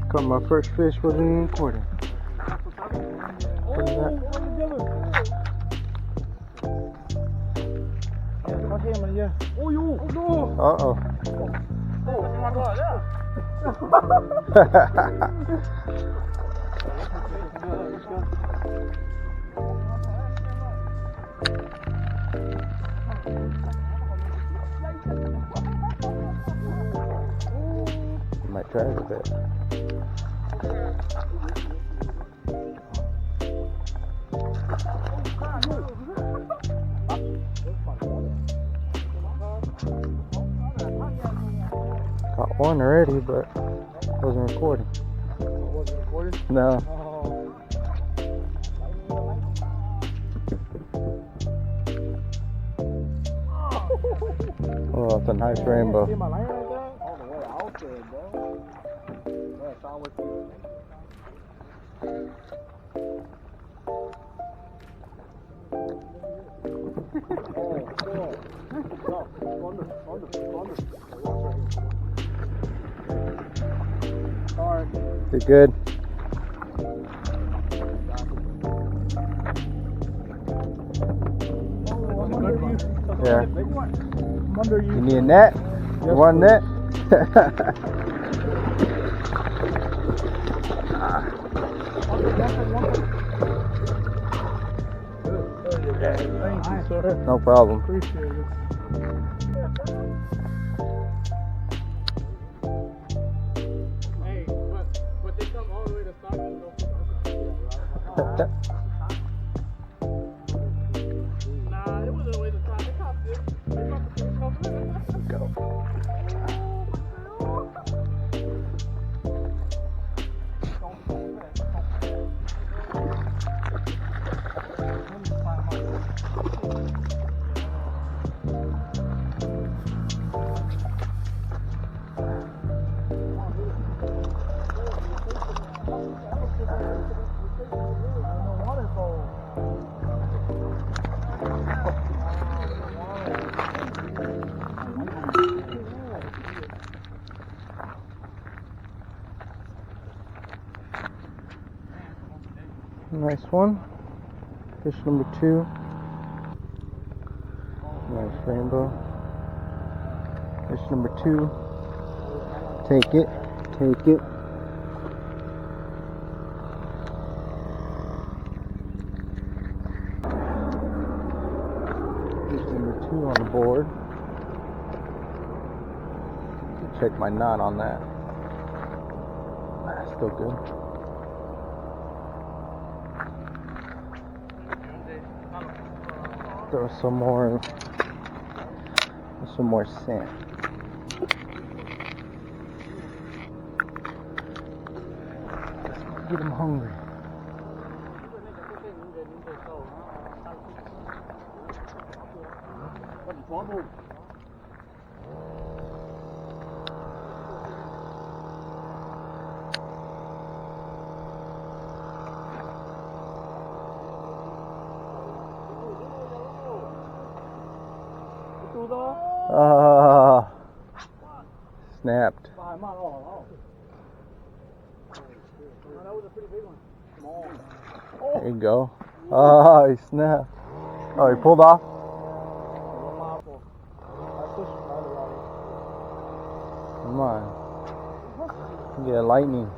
Caught my first fish, wasn't even recording. What is that? Uh-oh. Might try it a bit. Caught one already, but wasn't recording. Wasn't recording? No. Oh, it's a nice rainbow. See my line right there? All the way out there, bro. Yeah, it's all with you. You good? Yeah. You need a net? You want a net? Thank you, sir. No problem. Appreciate it. Hey, but they come all the way to Stockton. Nah, it wasn't a way to Stockton. They copped it. They copped the Go. Nice one. Fish number 2. Nice rainbow. Fish number 2. Take it. Take it. Fish number 2 on the board. Check my knot on that. Still good. Throw some more sand. Get him hungry. Snapped. There you go. He snapped. Oh, he pulled off? Come on. Get lightning.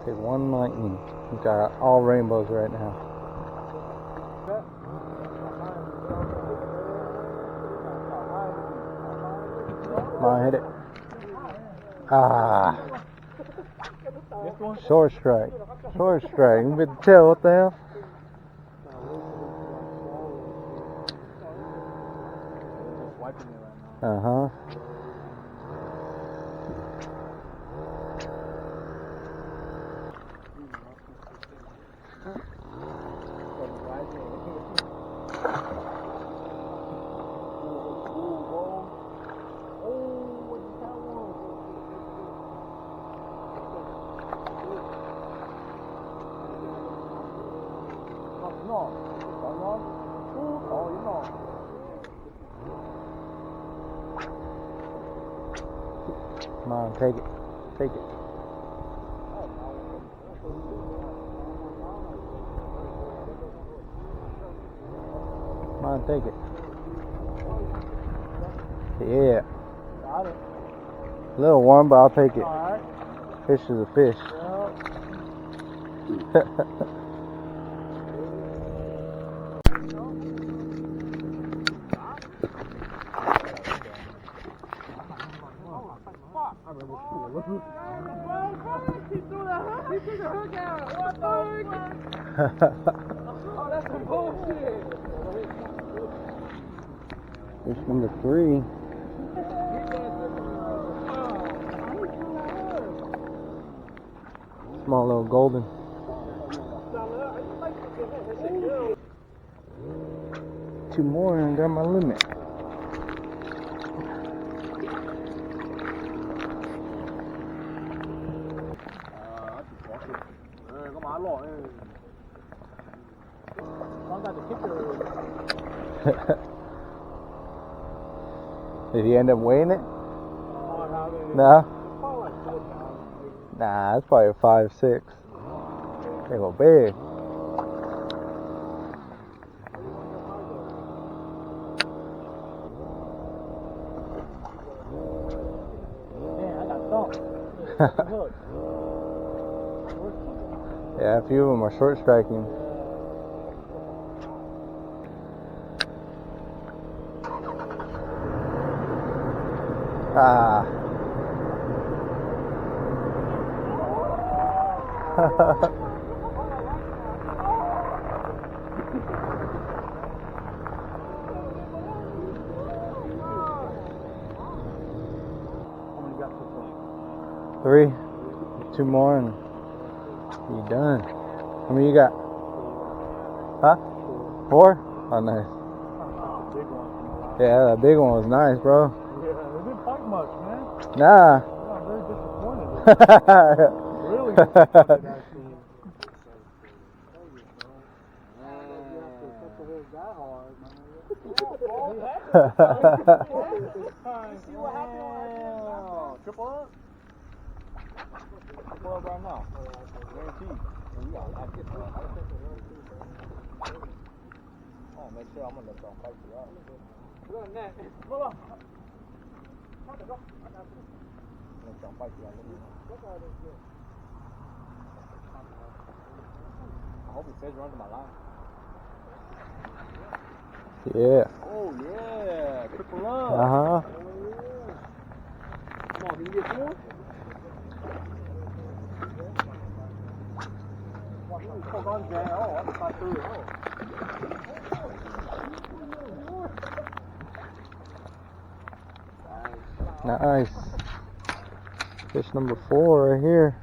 Take one lightning. We got all rainbows right now. Come on, hit it. Ah. Short strike. Short strike. You bit the tail, what the hell? Uh-huh. Come on, take it. Take it. Come on, take it. Yeah. Got it. A little warm, but I'll take it. Alright. Fish is a fish. Yep. He threw the hook. He took the hook out. What the heck? Oh, that's some bullshit. Fish number 3. Small little golden. 2 more and I got my limit. Did he end up weighing it? No? Nah, that's probably a 5-6. They go big. Man, I got thumped. Yeah, a few of them are short striking. Ah. Three. 2 more and you done. How many you got? Huh? 4? Oh, nice. Yeah, that big one was nice, bro. Yeah, it didn't bite much, man. Nah. I'm very disappointed. Really disappointed, actually. See what happened? Triple up? Triple up right now. Guaranteed. Oh, make sure I'm gonna let y'all fight you out. Put on that. Pull up. Let y'all fight you out. I hope he says runs to my line. Yeah. Oh yeah, triple up. Uh-huh. Come on, can you get 4? Hold on, Jay. Oh, I'm not through it. Nice. Fish number 4 right here.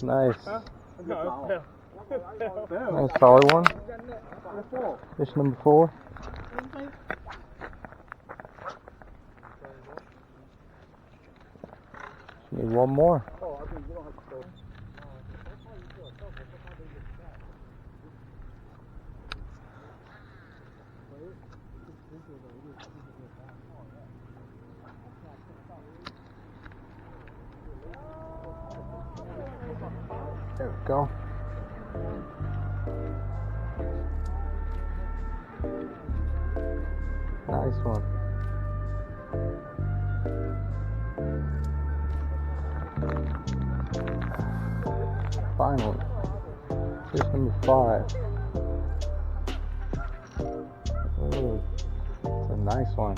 Nice. Nice solid one. Fish number 4. Need 1 more. There we go. Nice one. Finally. Fish number 5. Ooh, it's a nice one.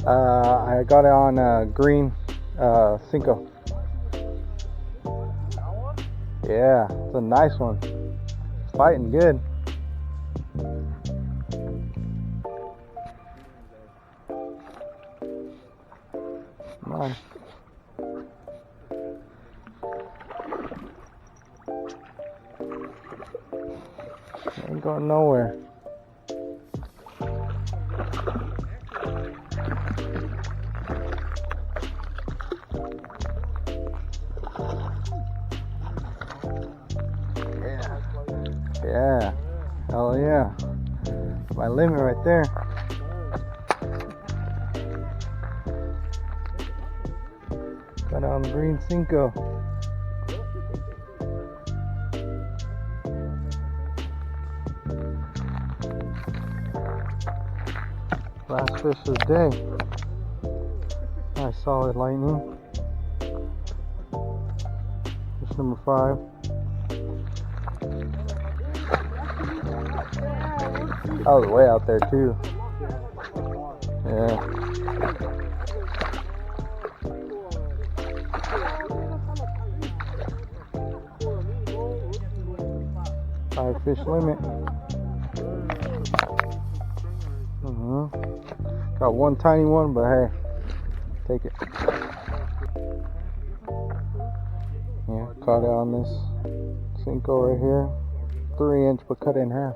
I got it on green Cinco. Yeah, it's a nice one. It's fighting good. Come on. Ain't going nowhere. Yeah. Yeah. Hell yeah. My limit right there. Got on green Cinco. Last fish of the day. Nice solid lightning. Fish number 5. I was way out there too. Yeah. Five fish limit. Got one tiny one, but hey, take it. Yeah, caught it on this Cinco right here. 3 inch, but cut in half.